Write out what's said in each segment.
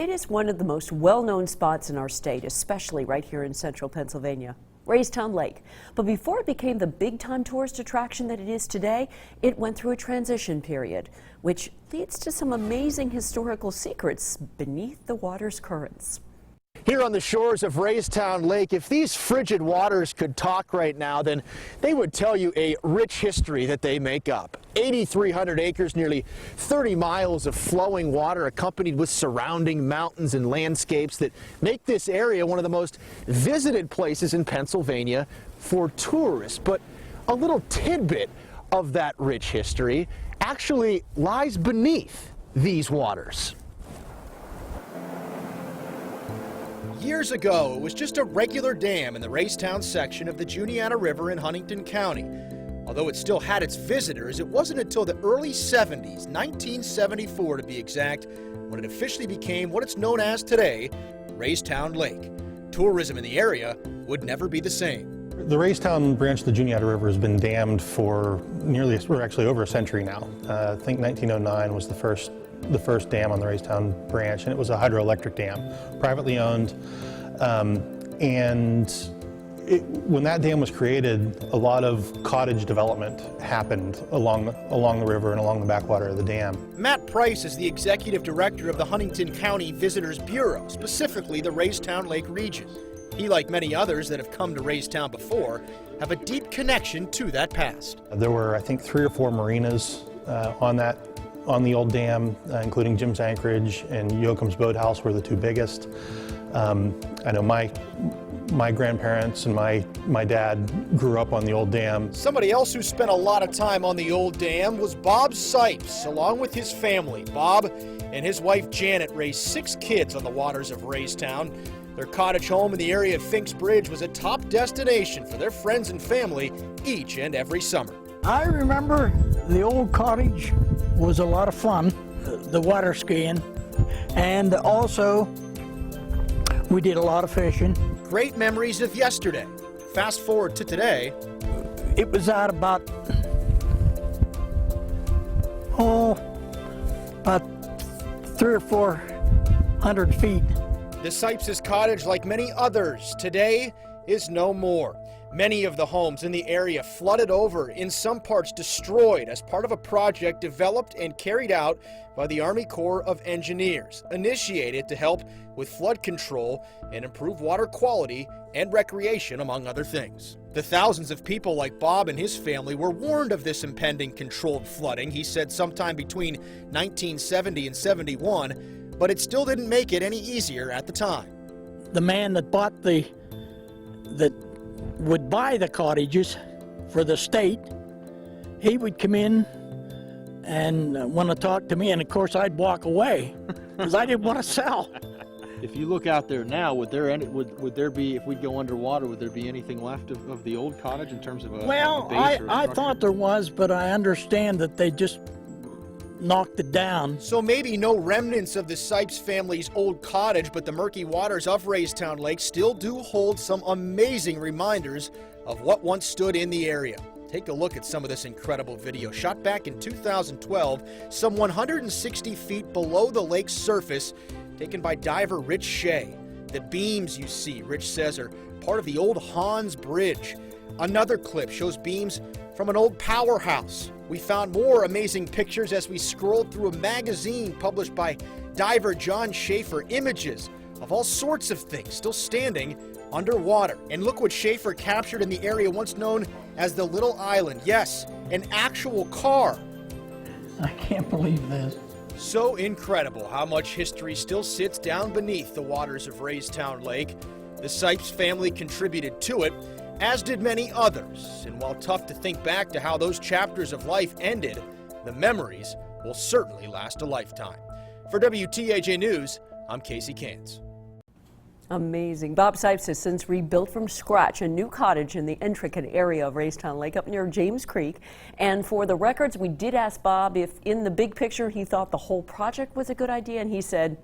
It is one of the most well-known spots in our state, especially right here in central Pennsylvania, Raystown Lake. But before it became the big-time tourist attraction that it is today, it went through a transition period, which leads to some amazing historical secrets beneath the water's currents. Here on the shores of Raystown Lake, if these frigid waters could talk right now, then they would tell you a rich history that they make up. 8,300 acres, nearly 30 miles of flowing water accompanied with surrounding mountains and landscapes that make this area one of the most visited places in Pennsylvania for tourists. But a little tidbit of that rich history actually lies beneath these waters. Years ago, it was just a regular dam in the Raystown section of the Juniata River in Huntington County. Although it still had its visitors, it wasn't until the early 70s, 1974 to be exact, when it officially became what it's known as today, Raystown Lake. Tourism in the area would never be the same. The Raystown branch of the Juniata River has been dammed for actually over a century now. I think 1909 was the first dam on the Raystown branch, and it was a hydroelectric dam, privately owned. When that dam was created, a lot of cottage development happened along the river and along the backwater of the dam. Matt Price is the executive director of the Huntington County Visitors Bureau, specifically the Raystown Lake region. He, like many others that have come to Raystown before, have a deep connection to that past. There were, I think, 3 or 4 marinas on the old dam, including Jim's Anchorage and Yoakum's Boathouse were the 2 biggest. I know my grandparents and my dad grew up on the old dam. Somebody else who spent a lot of time on the old dam was Bob Sipes, along with his family. Bob and his wife Janet raised 6 kids on the waters of Raystown. Their cottage home in the area of Finks Bridge was a top destination for their friends and family each and every summer. I remember the old cottage was a lot of fun, the water skiing, and also we did a lot of fishing. Great memories of yesterday. Fast forward to today. It was at about 300 or 400 feet. The Sipes' cottage, like many others, today is no more. Many of the homes in the area flooded over, in some parts destroyed as part of a project developed and carried out by the Army Corps of Engineers, initiated to help with flood control and improve water quality and recreation, among other things. The thousands of people like Bob and his family were warned of this impending controlled flooding, he said, sometime between 1970 and 71, but it still didn't make it any easier at the time. The man that would buy the cottages for the state, he would come in and want to talk to me, and of course I'd walk away because I didn't want to sell. If you look out there now, would there be, if we go underwater, would there be anything left of the old cottage in terms of a well, base or a I structure? thought there was, but I understand that they just knocked it down. So maybe no remnants of the Sipes family's old cottage, but the murky waters of Raystown Lake still do hold some amazing reminders of what once stood in the area. Take a look at some of this incredible video shot back in 2012, some 160 feet below the lake's surface, taken by diver Rich Shea. The beams you see, Rich says, are part of the old Hans Bridge. Another clip shows beams from an old powerhouse. We found more amazing pictures as we scrolled through a magazine published by diver John Schaefer, images of all sorts of things still standing underwater. And look what Schaefer captured in the area once known as the Little Island. Yes, an actual car. I can't believe this. So incredible how much history still sits down beneath the waters of Raystown Lake. The Sipes family contributed to it, as did many others. And while tough to think back to how those chapters of life ended, the memories will certainly last a lifetime. For WTAJ News, I'm Casey Cans. Amazing. Bob Sipes has since rebuilt from scratch a new cottage in the intricate area of Raystown Lake up near James Creek. And for the records, we did ask Bob if in the big picture he thought the whole project was a good idea, and he said,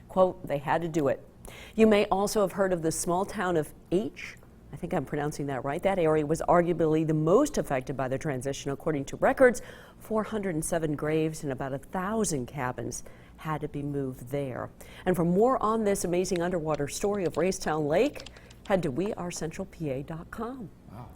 quote, "They had to do it." You may also have heard of the small town of H. I think I'm pronouncing that right. That area was arguably the most affected by the transition. According to records, 407 graves and about 1,000 cabins had to be moved there. And for more on this amazing underwater story of Raystown Lake, head to wearecentralpa.com.